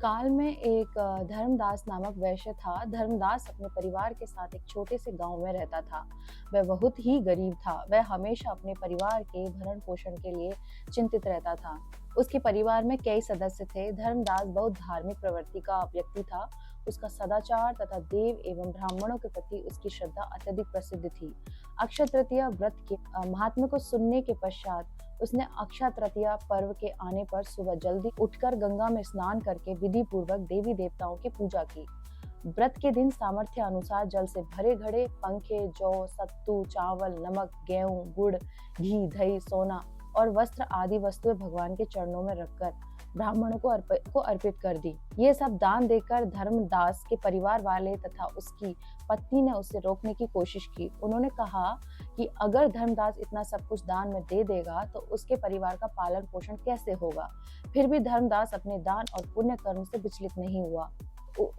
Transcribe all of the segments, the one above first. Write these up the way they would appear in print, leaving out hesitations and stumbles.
काल में एक धर्मदास नामक वैश्य था। धर्मदास अपने परिवार के साथ एक छोटे से गांव में रहता था। वह बहुत ही गरीब था। वह हमेशा अपने परिवार के भरण पोषण के लिए चिंतित रहता था। उसके परिवार में कई सदस्य थे। धर्मदास बहुत धार्मिक प्रवृत्ति का व्यक्ति था। उसका सदाचार तथा देव एवं ब्राह्मणों के प्रति उसकी श्रद्धा अत्यधिक प्रसिद्ध थी। अक्षय तृतीया व्रत के महात्म्य को सुनने के पश्चात उसने अक्षय तृतीया पर्व के आने पर सुबह जल्दी उठकर गंगा में स्नान करके विधि पूर्वक देवी देवताओं की पूजा की। व्रत के दिन सामर्थ्य अनुसार जल से भरे घड़े, पंखे, जौ, सत्तू, चावल, नमक, गेहूं, गुड़, घी, दही, सोना और वस्त्र आदि वस्तुएं भगवान के चरणों में रखकर ब्राह्मणों को अर्पित कर दी। ये सब दान देकर धर्मदास के परिवार वाले तथा उसकी पत्नी ने उसे रोकने की कोशिश की। उन्होंने कहा कि अगर धर्मदास इतना सब कुछ दान में दे देगा तो उसके परिवार का पालन पोषण कैसे होगा। फिर भी धर्मदास अपने दान और पुण्य कर्म से विचलित नहीं हुआ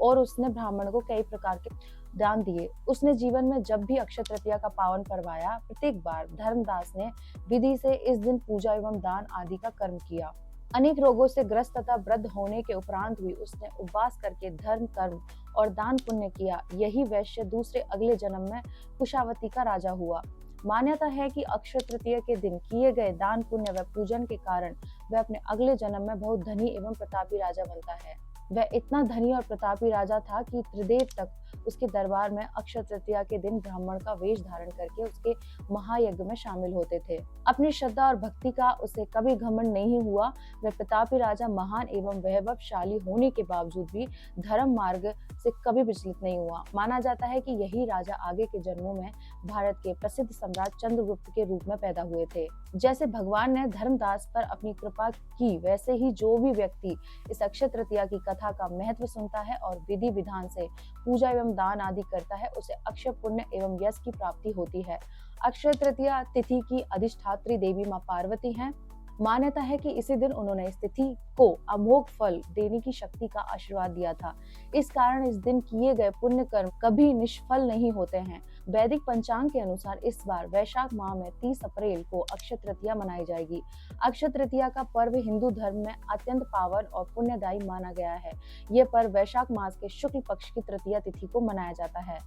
और उसने ब्राह्मण को कई प्रकार के दान दिए। उसने जीवन में जब भी अक्षय तृतीया का पावन पर्व आया, प्रत्येक बार धर्मदास ने विधि से इस दिन पूजा एवं दान आदि का कर्म किया। अनेक रोगों से ग्रस्त तथा वृद्ध होने के उपरांत भी उसने उपवास करके धर्म, कर्म और दान पुण्य किया। यही वैश्य दूसरे अगले जन्म में कुशावती का राजा हुआ। मान्यता है कि अक्षय तृतीया के दिन किए गए दान, पुण्य व पूजन के कारण वह अपने अगले जन्म में बहुत धनी एवं प्रतापी राजा बनता है। वह इतना धनी और प्रतापी राजा था कि त्रिदेव तक उसके दरबार में अक्षय तृतीया के दिन ब्राह्मण का वेश धारण करके उसके महायज्ञ में शामिल होते थे। अपनी श्रद्धा और भक्ति का उसे कभी घमंड नहीं हुआ। वह प्रतापी राजा महान एवं वैभवशाली होने के बावजूद भी धर्म मार्ग से कभी विचलित नहीं हुआ। माना जाता है कि यही राजा आगे के जन्मों में भारत के प्रसिद्ध सम्राट चंद्रगुप्त के रूप में पैदा हुए थे। जैसे भगवान ने धर्मदास पर अपनी कृपा की, वैसे ही जो भी व्यक्ति इस अक्षय तृतीया की कथा का महत्व सुनता है और विधि विधान से पूजा एवं दान आदि करता है, उसे अक्षय पुण्य एवं यश की प्राप्ति होती है। अक्षय तृतीया तिथि की अधिष्ठात्री देवी मां पार्वती हैं। मान्यता है कि इसी दिन उन्होंने इस तिथि को अमोघ फल देने की शक्ति का आशीर्वाद दिया था। इस कारण इस दिन किए गए पुण्य कर्म कभी निष्फल नहीं होते हैं। वैदिक पंचांग के अनुसार इस बार वैशाख माह में 30 अप्रैल को अक्षय तृतीया मनाई जाएगी। अक्षय तृतीया का पर्व हिंदू धर्म में अत्यंत पावन और पुण्यदायी माना गया है। ये पर्व वैशाख मास के शुक्ल पक्ष की तृतीया तिथि को मनाया जाता है।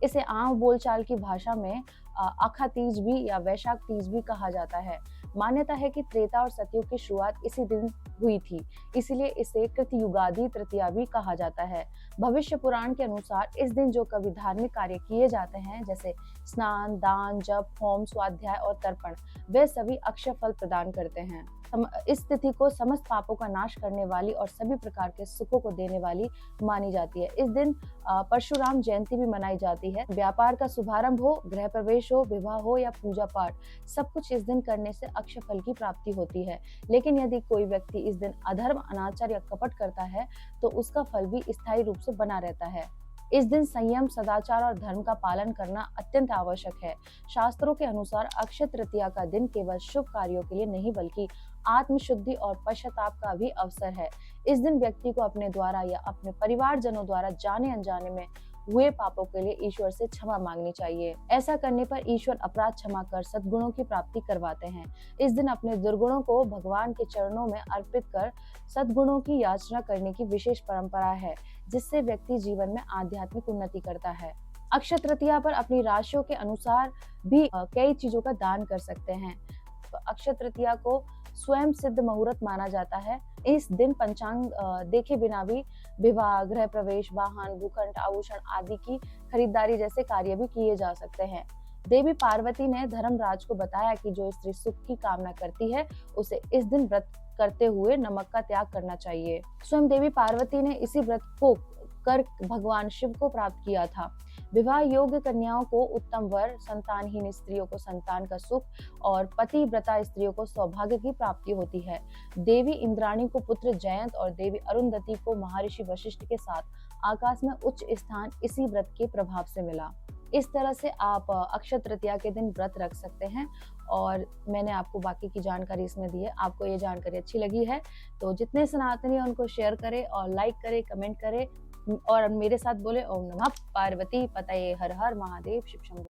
इसे आम बोलचाल की भाषा में अखा तीज भी या वैशाख तीज भी कहा जाता है। मान्यता है कि त्रेता और सतयुग की शुरुआत इसी दिन हुई थी, इसलिए इसे कृतयुगादि तृतीया भी कहा जाता है। भविष्य पुराण के अनुसार इस दिन जो कभी धार्मिक कार्य किए जाते हैं, जैसे स्नान, दान, जप, होम, स्वाध्याय और तर्पण, वे सभी अक्षय फल प्रदान करते हैं। इस तिथि को समस्त पापों का नाश करने वाली और सभी प्रकार के सुखों को देने वाली मानी जाती है। इस दिन परशुराम जयंती भी मनाई जाती है। व्यापार का शुभारंभ हो, गृह प्रवेश हो, विवाह हो या पूजा पाठ, सब कुछ इस दिन करने से अक्षय फल की प्राप्ति होती है। लेकिन यदि कोई व्यक्ति इस दिन अधर्म, अनाचार या कपट करता है तो उसका फल भी स्थायी रूप से बना रहता है। इस दिन संयम, सदाचार और धर्म का पालन करना अत्यंत आवश्यक है। शास्त्रों के अनुसार अक्षय तृतीया का दिन केवल शुभ कार्यों के लिए नहीं बल्कि आत्मशुद्धि और पश्चाताप का भी अवसर है। इस दिन व्यक्ति को अपने द्वारा या अपने परिवारजनों द्वारा जाने अनजाने में हुए पापों के लिए ईश्वर से क्षमा मांगनी चाहिए। ऐसा करने पर ईश्वर अपराध क्षमा कर सद्गुणों की प्राप्ति करवाते हैं। इस दिन अपने दुर्गुणों को भगवान के चरणों में अर्पित कर सद्गुणों की याचना करने की विशेष परंपरा है, जिससे व्यक्ति जीवन में आध्यात्मिक उन्नति करता है। अक्षय तृतीया पर अपनी राशियों के अनुसार भी कई चीजों का दान कर सकते हैं। तो अक्षय तृतीया को स्वयं सिद्ध मुहूर्त माना जाता है। इस दिन पंचांग देखे बिना भी विवाह, गृह प्रवेश, वाहन, भूखंड, आभूषण आदि की खरीदारी जैसे कार्य भी किए जा सकते हैं। देवी पार्वती ने धर्मराज को बताया कि जो स्त्री सुख की कामना करती है उसे इस दिन व्रत करते हुए नमक का त्याग करना चाहिए। स्वयं देवी पार्वती ने इसी व्रत को कर भगवान शिव को प्राप्त किया था। विवाह योग्य कन्याओं को उत्तम वर, संतानहीन स्त्रियों को संतान का सुख और पतिव्रता स्त्रियों को सौभाग्य की प्राप्ति होती है। देवी इंद्राणी को पुत्र जयंत और देवी अरुंधति को महर्षि वशिष्ठ के साथ आकाश में उच्च स्थान इसी व्रत के प्रभाव से मिला। इस तरह से आप अक्षय तृतीया के दिन व्रत रख सकते हैं और मैंने आपको बाकी की जानकारी इसमें दी है। आपको ये जानकारी अच्छी लगी है तो जितने सनातनी हैं उनको शेयर करें और लाइक करें, कमेंट करें और मेरे साथ बोले ओम नमः पार्वती पतये, हर हर महादेव, शिव शंभो।